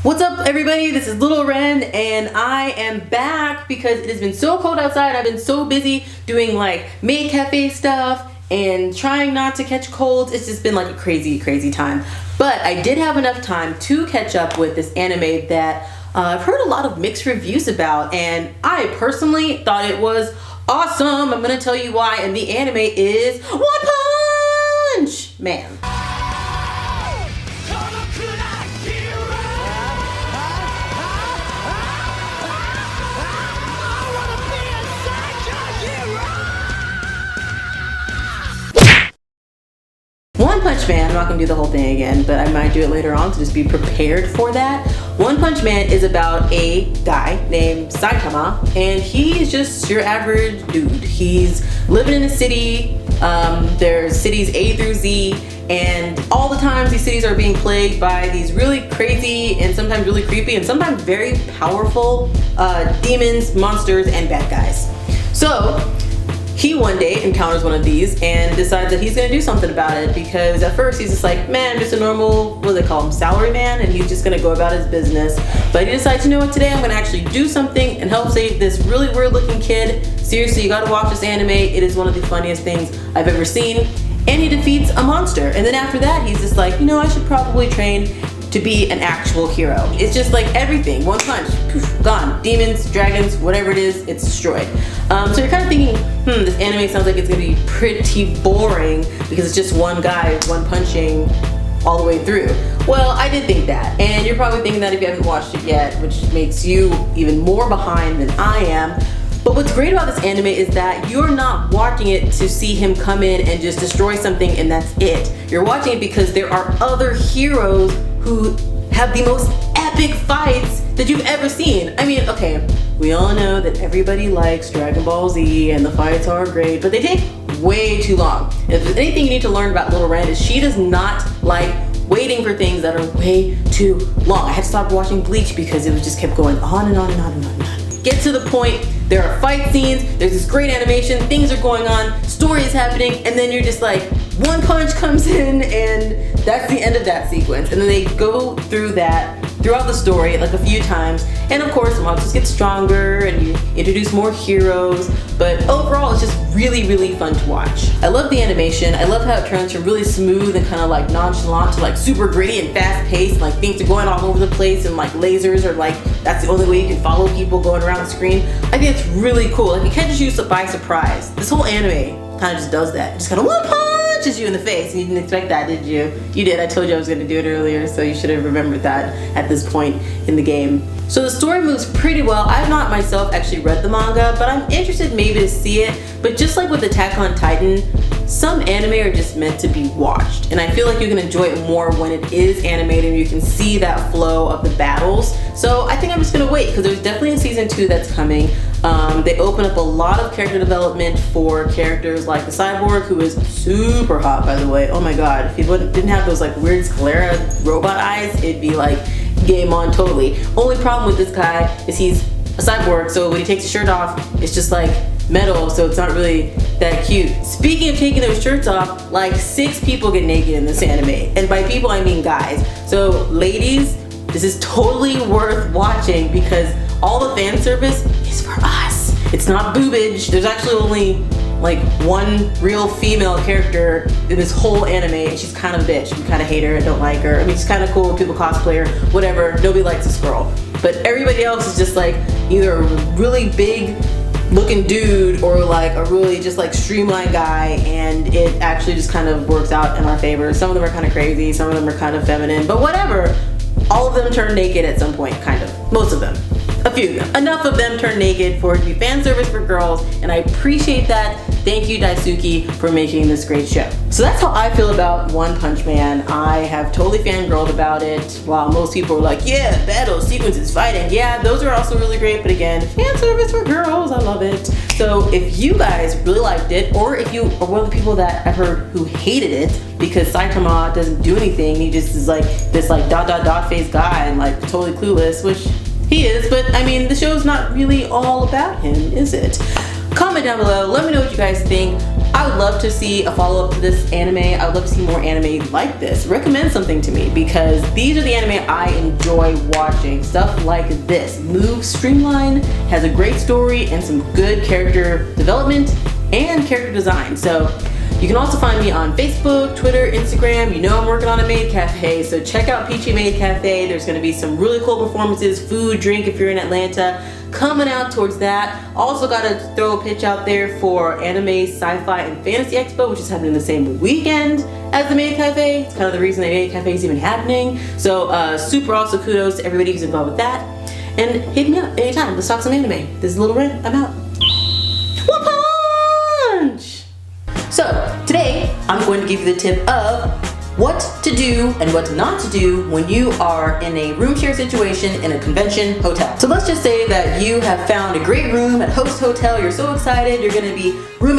What's up, everybody? This is Little Wren, and I am back because it has been so cold outside. I've been so busy doing like maid cafe stuff and trying not to catch colds. It's just been like a crazy time. But I did have enough time to catch up with this anime that I've heard a lot of mixed reviews about, and I personally thought it was awesome. I'm gonna tell you why, and the anime is One Punch Man. One Punch Man, I'm not going to do the whole thing again, but I might do it later on, so just be prepared for that. One Punch Man is about a guy named Saitama, and he's just your average dude. He's living in a city. There's cities A through Z, and all the times these cities are being plagued by these really crazy and sometimes really creepy and sometimes very powerful demons, monsters, and bad guys. So he one day encounters one of these and decides that he's gonna do something about it, because at first he's just like, man, I'm just a normal, what do they call him, salary man, and he's just gonna go about his business. But he decides, you know what, today I'm gonna actually do something and help save this really weird looking kid. Seriously, you gotta watch this anime. It is one of the funniest things I've ever seen. And he defeats a monster. And then after that, he's just like, you know, I should probably train to be an actual hero. It's just like everything, one punch, poof, gone. Demons, dragons, whatever it is, it's destroyed. So you're kind of thinking, this anime sounds like it's gonna be pretty boring because it's just one guy, one punching all the way through. Well, I did think that, and you're probably thinking that if you haven't watched it yet, which makes you even more behind than I am. But what's great about this anime is that you're not watching it to see him come in and just destroy something and that's it. You're watching it because there are other heroes who have the most epic fights that you've ever seen. I mean, okay, we all know that everybody likes Dragon Ball Z and the fights are great, but they take way too long. If there's anything you need to learn about Little Wren, is she does not like waiting for things that are way too long. I had to stop watching Bleach because it just kept going on and on and on and on and on. Get to the point. There are fight scenes, there's this great animation, things are going on, story is happening, and then you're just like, one punch comes in and that's the end of that sequence. And then they go through that throughout the story like a few times, and of course monsters get stronger and you introduce more heroes, but overall it's just really fun to watch. I love the animation. I love how it turns from really smooth and kind of like nonchalant to like super gritty and fast paced, like things are going all over the place and like lasers are like, that's the only way you can follow people going around the screen. I think it's really cool. Like it catches you by surprise. This whole anime kind of just does that. It just kind of one punches you in the face, and you didn't expect that, did you? You did. I told you I was going to do it earlier, so you should have remembered that at this point in the game. So the story moves pretty well. I've not myself actually read the manga, but I'm interested maybe to see it. But just like with Attack on Titan, some anime are just meant to be watched, and I feel like you can enjoy it more when it is animated and you can see that flow of the battles. So I think I'm just gonna wait, because there's definitely a season 2 that's coming. They open up a lot of character development for characters like the Cyborg, who is super hot, by the way. Oh my god, if he didn't have those like weird sclera robot eyes, it'd be like game on totally. Only problem with this guy is he's a cyborg, so when he takes his shirt off, it's just like metal, so it's not really that cute. Speaking of taking their shirts off, like 6 people get naked in this anime, and by people I mean guys. So ladies, this is totally worth watching because all the fan service is for us. It's not boobage. There's actually only like one real female character in this whole anime, and she's kind of a bitch. We kind of hate her and don't like her. I mean, she's kind of cool, people cosplay her, whatever. Nobody likes this girl. But everybody else is just like either a really big looking dude or like a really just like streamlined guy, and it actually just kind of works out in our favor. Some of them are kind of crazy, some of them are kind of feminine, but whatever. All of them turn naked at some point, kind of. Most of them. A few of them. Enough of them turn naked for it to be fan service for girls, and I appreciate that. Thank you, Daisuke, for making this great show. So that's how I feel about One Punch Man. I have totally fangirled about it, while most people are like, yeah, battle, sequences, fighting. Yeah, those are also really great, but again, fan service for girls, I love it. So if you guys really liked it, or if you are one of the people that I've heard who hated it because Saitama doesn't do anything, he just is like this like ... face guy and like totally clueless, which he is, but I mean, the show's not really all about him, is it? Comment down below, let me know what you guys think. I would love to see a follow-up to this anime. I would love to see more anime like this. Recommend something to me, because these are the anime I enjoy watching. Stuff like this. Moves streamlined, has a great story, and some good character development and character design. So you can also find me on Facebook, Twitter, Instagram. You know I'm working on a maid cafe, so check out Peachy Maid Cafe. There's gonna be some really cool performances, food, drink if you're in Atlanta, coming out towards that. Also gotta throw a pitch out there for Anime, Sci-Fi, and Fantasy Expo, which is happening the same weekend as the Maid Cafe. It's kind of the reason the Maid Cafe is even happening. So super also kudos to everybody who's involved with that. And hit me up anytime. Let's talk some anime. This is Little Wren. I'm out. So today I'm going to give you the tip of what to do and what not to do when you are in a room share situation in a convention hotel. So let's just say that you have found a great room at Host Hotel. You're so excited. You're going to be rooming